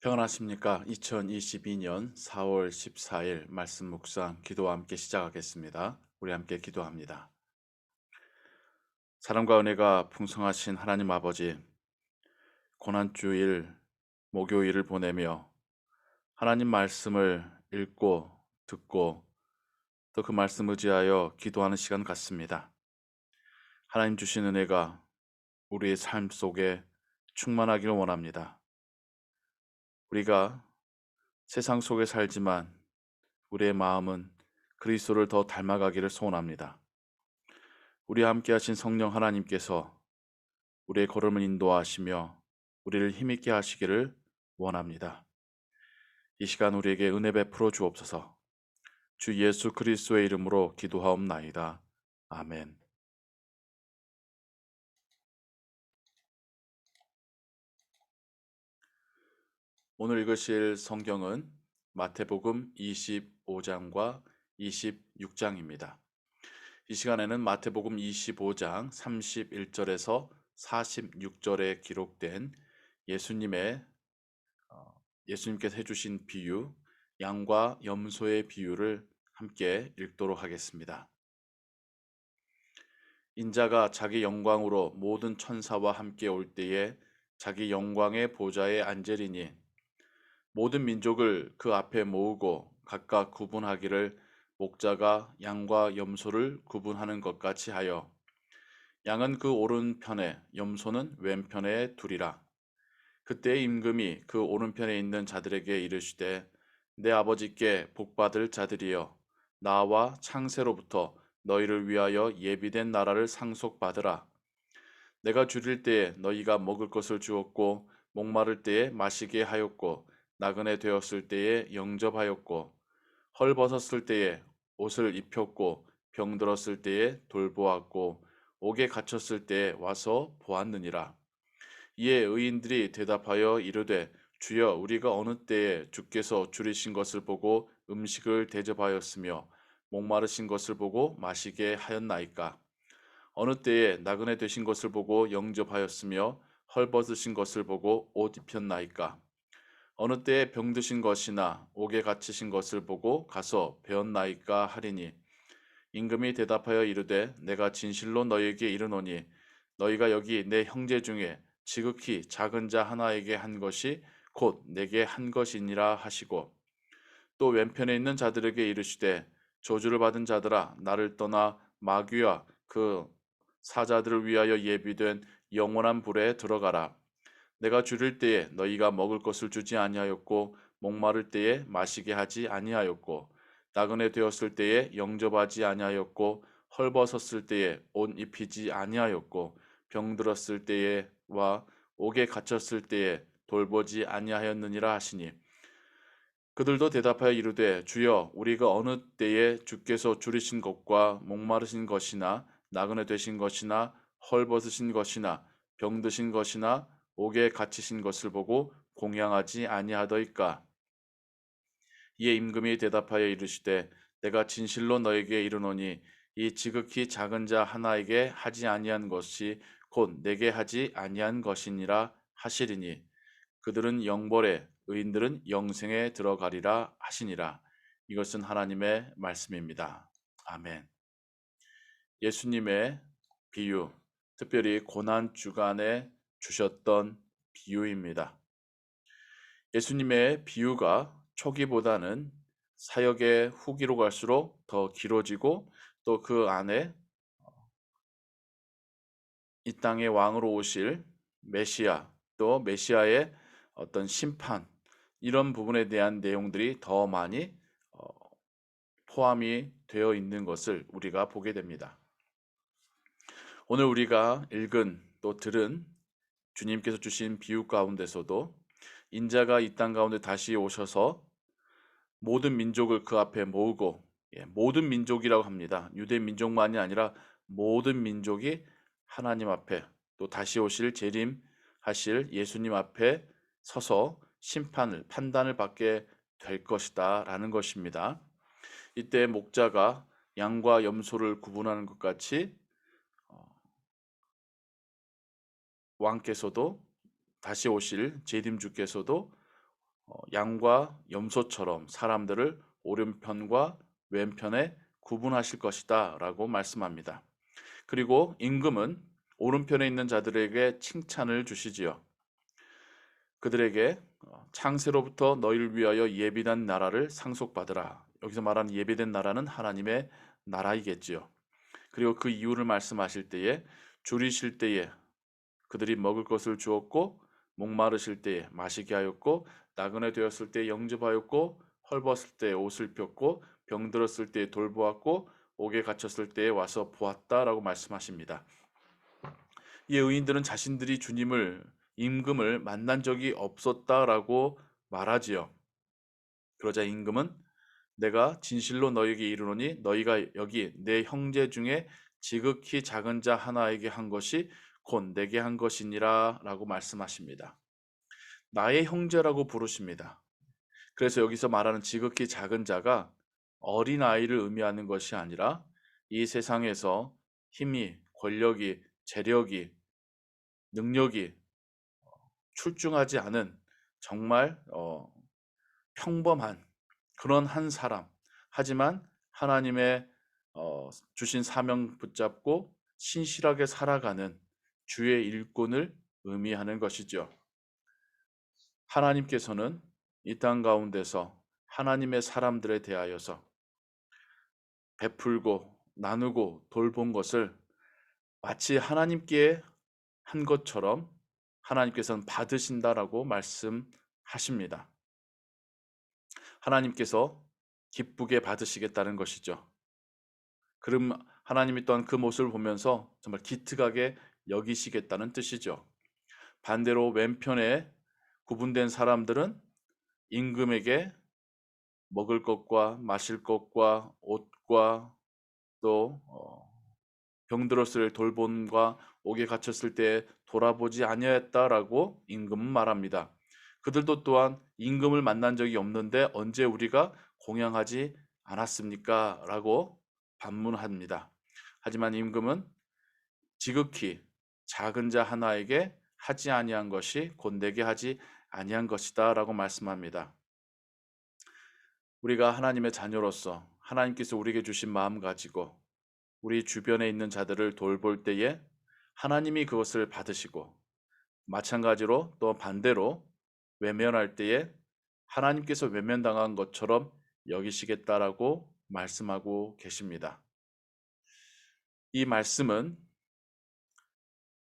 평안하십니까? 2022년 4월 14일 말씀 묵상 기도와 함께 시작하겠습니다. 우리 함께 기도합니다. 사랑과 은혜가 풍성하신 하나님 아버지, 고난주일 목요일을 보내며 하나님 말씀을 읽고 듣고 또 그 말씀 의지하여 기도하는 시간 같습니다. 하나님 주신 은혜가 우리의 삶 속에 충만하기를 원합니다. 우리가 세상 속에 살지만 우리의 마음은 그리스도를 더 닮아가기를 소원합니다. 우리와 함께 하신 성령 하나님께서 우리의 걸음을 인도하시며 우리를 힘있게 하시기를 원합니다. 이 시간 우리에게 은혜 베풀어 주옵소서. 주 예수 그리스도의 이름으로 기도하옵나이다. 아멘. 오늘 읽으실 성경은 마태복음 25장과 26장입니다. 이 시간에는 마태복음 25장 31절에서 46절에 기록된 예수님께서 해주신 비유, 양과 염소의 비유를 함께 읽도록 하겠습니다. 인자가 자기 영광으로 모든 천사와 함께 올 때에 자기 영광의 보좌에 앉으리니 모든 민족을 그 앞에 모으고 각각 구분하기를 목자가 양과 염소를 구분하는 것 같이 하여 양은 그 오른편에 염소는 왼편에 두리라. 그때 임금이 그 오른편에 있는 자들에게 이르시되 내 아버지께 복받을 자들이여 나와 창세로부터 너희를 위하여 예비된 나라를 상속받으라. 내가 줄일 때에 너희가 먹을 것을 주었고 목마를 때에 마시게 하였고 나그네 되었을 때에 영접하였고 헐벗었을 때에 옷을 입혔고 병들었을 때에 돌보았고 옥에 갇혔을 때에 와서 보았느니라. 이에 의인들이 대답하여 이르되 주여 우리가 어느 때에 주께서 줄이신 것을 보고 음식을 대접하였으며 목마르신 것을 보고 마시게 하였나이까? 어느 때에 나그네 되신 것을 보고 영접하였으며 헐벗으신 것을 보고 옷 입혔나이까? 어느 때에 병드신 것이나 옥에 갇히신 것을 보고 가서 배웠나이까 하리니 임금이 대답하여 이르되 내가 진실로 너희에게 이르노니 너희가 여기 내 형제 중에 지극히 작은 자 하나에게 한 것이 곧 내게 한 것이니라 하시고 또 왼편에 있는 자들에게 이르시되 저주를 받은 자들아 나를 떠나 마귀와 그 사자들을 위하여 예비된 영원한 불에 들어가라. 내가 줄일 때에 너희가 먹을 것을 주지 아니하였고 목마를 때에 마시게 하지 아니하였고 나그네 되었을 때에 영접하지 아니하였고 헐벗었을 때에 옷 입히지 아니하였고 병들었을 때에와 옥에 갇혔을 때에 돌보지 아니하였느니라 하시니 그들도 대답하여 이르되 주여 우리가 어느 때에 주께서 줄이신 것과 목마르신 것이나 나그네 되신 것이나 헐벗으신 것이나 병드신 것이나 옥에 갇히신 것을 보고 공양하지 아니하더이까. 이에 임금이 대답하여 이르시되 내가 진실로 너에게 이르노니 이 지극히 작은 자 하나에게 하지 아니한 것이 곧 내게 하지 아니한 것이니라 하시리니 그들은 영벌에 의인들은 영생에 들어가리라 하시니라. 이것은 하나님의 말씀입니다. 아멘. 예수님의 비유, 특별히 고난 주간에 주셨던 비유입니다. 예수님의 비유가 초기보다는 사역의 후기로 갈수록 더 길어지고 또 그 안에 이 땅의 왕으로 오실 메시아 또 메시아의 어떤 심판 이런 부분에 대한 내용들이 더 많이 포함이 되어 있는 것을 우리가 보게 됩니다. 오늘 우리가 읽은 또 들은 주님께서 주신 비유 가운데서도 인자가 이 땅 가운데 다시 오셔서 모든 민족을 그 앞에 모으고 모든 민족이라고 합니다. 유대 민족만이 아니라 모든 민족이 하나님 앞에 또 다시 오실 재림하실 예수님 앞에 서서 판단을 받게 될 것이다 라는 것입니다. 이때 목자가 양과 염소를 구분하는 것 같이 어, 왕께서도 다시 오실 재림주께서도 양과 염소처럼 사람들을 오른편과 왼편에 구분하실 것이다 라고 말씀합니다. 그리고 임금은 오른편에 있는 자들에게 칭찬을 주시지요. 그들에게 창세로부터 너희를 위하여 예비된 나라를 상속받으라. 여기서 말하는 예비된 나라는 하나님의 나라이겠지요. 그리고 그 이유를 말씀하실 때에 줄이실 때에 그들이 먹을 것을 주었고 목마르실 때에 마시게 하였고 나그네 되었을 때에 영접하였고 헐벗을 때에 옷을 폈고 병들었을 때에 돌보았고 옥에 갇혔을 때에 와서 보았다라고 말씀하십니다. 이 의인들은 자신들이 주님을 임금을 만난 적이 없었다라고 말하지요. 그러자 임금은 내가 진실로 너희에게 이르노니 너희가 여기 내 형제 중에 지극히 작은 자 하나에게 한 것이 곧 내게 한 것이니라 라고 말씀하십니다. 나의 형제라고 부르십니다. 그래서 여기서 말하는 지극히 작은 자가 어린 아이를 의미하는 것이 아니라 이 세상에서 힘이, 권력이, 재력이, 능력이 출중하지 않은 정말 평범한 그런 한 사람. 하지만 하나님의 주신 사명 붙잡고 신실하게 살아가는 주의 일꾼을 의미하는 것이죠. 하나님께서는 이 땅 가운데서 하나님의 사람들에 대하여서 베풀고 나누고 돌본 것을 마치 하나님께 한 것처럼 하나님께서는 받으신다라고 말씀하십니다. 하나님께서 기쁘게 받으시겠다는 것이죠. 그럼 하나님이 또한 그 모습을 보면서 정말 기특하게 여기시겠다는 뜻이죠. 반대로 왼편에 구분된 사람들은 임금에게 먹을 것과 마실 것과 옷과 또 병들었을 돌봄과 옥에 갇혔을 때 돌아보지 아니하였다라고 임금은 말합니다. 그들도 또한 임금을 만난 적이 없는데 언제 우리가 공양하지 않았습니까? 라고 반문합니다. 하지만 임금은 지극히 작은 자 하나에게 하지 아니한 것이 곧 내게 하지 아니한 것이다 라고 말씀합니다. 우리가 하나님의 자녀로서 하나님께서 우리에게 주신 마음 가지고 우리 주변에 있는 자들을 돌볼 때에 하나님이 그것을 받으시고 마찬가지로 또 반대로 외면할 때에 하나님께서 외면당한 것처럼 여기시겠다라고 말씀하고 계십니다. 이 말씀은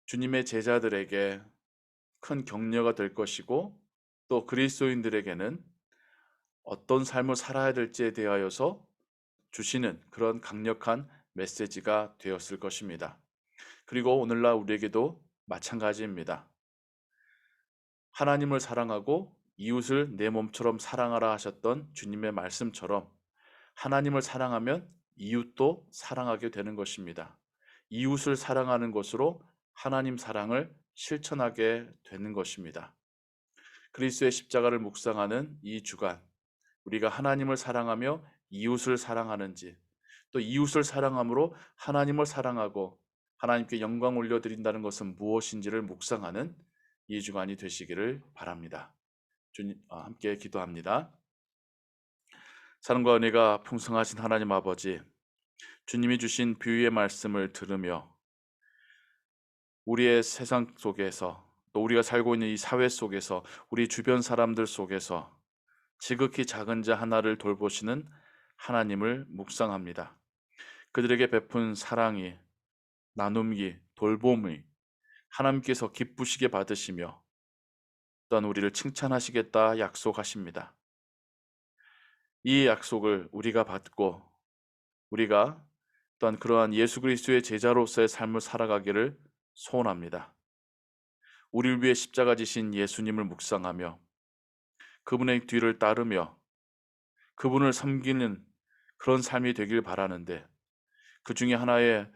주님의 제자들에게 큰 격려가 될 것이고 또 그리스도인들에게는 어떤 삶을 살아야 될지에 대하여서 주시는 그런 강력한 메시지가 되었을 것입니다. 그리고 오늘날 우리에게도 마찬가지입니다. 하나님을 사랑하고 이웃을 내 몸처럼 사랑하라 하셨던 주님의 말씀처럼 하나님을 사랑하면 이웃도 사랑하게 되는 것입니다. 이웃을 사랑하는 것으로 하나님 사랑을 실천하게 되는 것입니다. 그리스도의 십자가를 묵상하는 이 주간, 우리가 하나님을 사랑하며 이웃을 사랑하는지, 또 이웃을 사랑함으로 하나님을 사랑하고 하나님께 영광 올려드린다는 것은 무엇인지를 묵상하는 이 주간이 되시기를 바랍니다. 주님, 함께 기도합니다. 사랑과 은혜가 풍성하신 하나님 아버지, 주님이 주신 비유의 말씀을 들으며 우리의 세상 속에서 또 우리가 살고 있는 이 사회 속에서 우리 주변 사람들 속에서 지극히 작은 자 하나를 돌보시는 하나님을 묵상합니다. 그들에게 베푼 사랑이, 나눔이, 돌봄이 하나님께서 기쁘시게 받으시며 또한 우리를 칭찬하시겠다 약속하십니다. 이 약속을 우리가 받고 우리가 또한 그러한 예수 그리스도의 제자로서의 삶을 살아가기를 소원합니다. 우리를 위해 십자가 지신 예수님을 묵상하며 그분의 뒤를 따르며 그분을 섬기는 그런 삶이 되길 바라는데 그 중에 하나의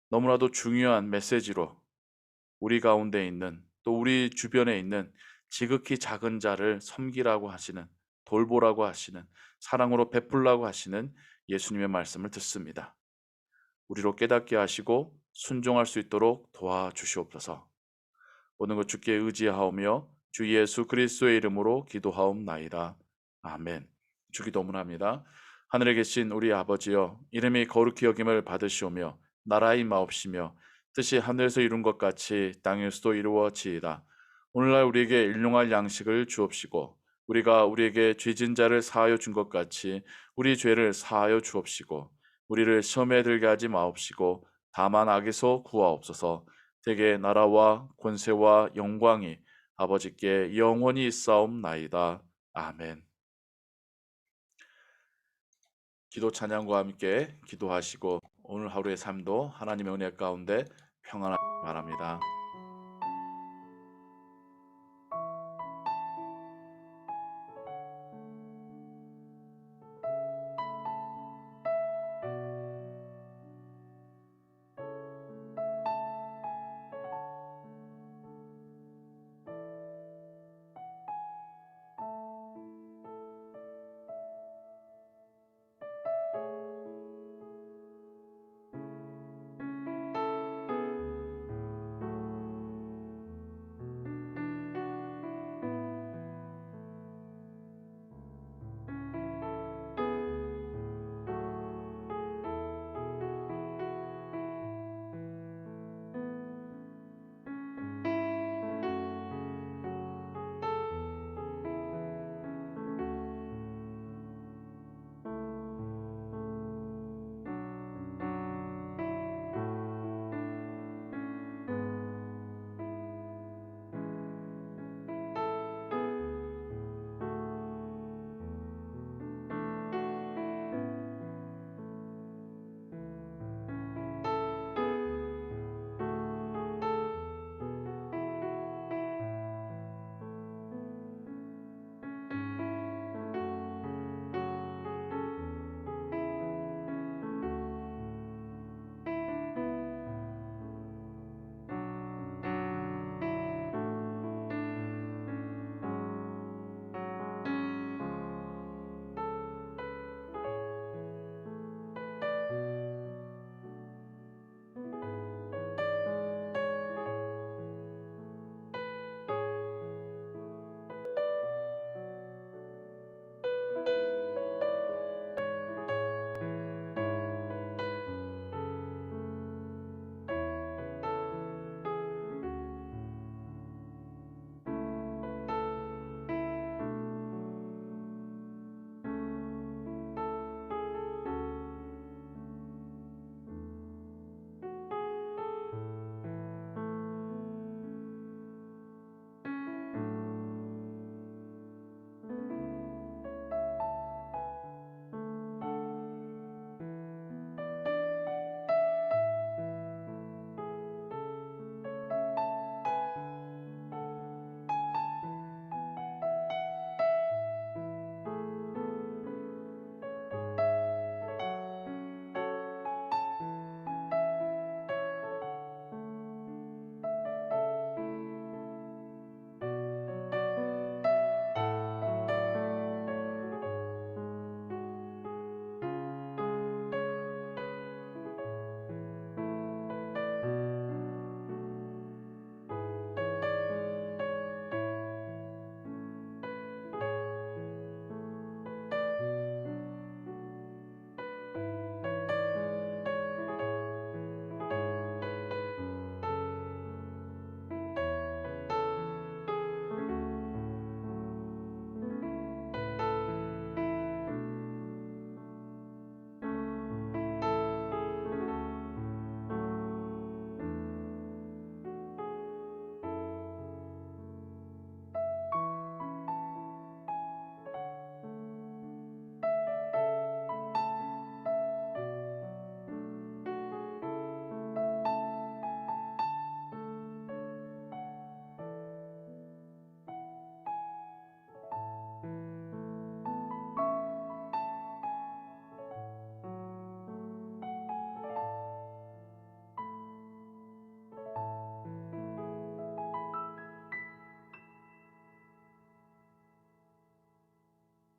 너무나도 중요한 메시지로 우리 가운데 있는 또 우리 주변에 있는 지극히 작은 자를 섬기라고 하시는, 돌보라고 하시는, 사랑으로 베풀라고 하시는 예수님의 말씀을 듣습니다. 우리로 깨닫게 하시고 순종할 수 있도록 도와주시옵소서. 모든 것 주께 의지하오며 주 예수 그리스도의 이름으로 기도하옵나이다. 아멘. 주기도문합니다. 하늘에 계신 우리 아버지여, 이름이 거룩히 여김을 받으시오며 나라의 마옵시며 뜻이 하늘에서 이룬 것 같이 땅에서도 이루어지이다. 오늘날 우리에게 일용할 양식을 주옵시고 우리가 우리에게 죄진 자를 사하여 준 것 같이 우리 죄를 사하여 주옵시고 우리를 시험에 들게 하지 마옵시고 다만 악에서 구하옵소서. 대개 나라와 권세와 영광이 아버지께 영원히 있사옵나이다. 아멘. 기도 찬양과 함께 기도하시고 오늘 하루의 삶도 하나님의 은혜 가운데 평안하시기 바랍니다.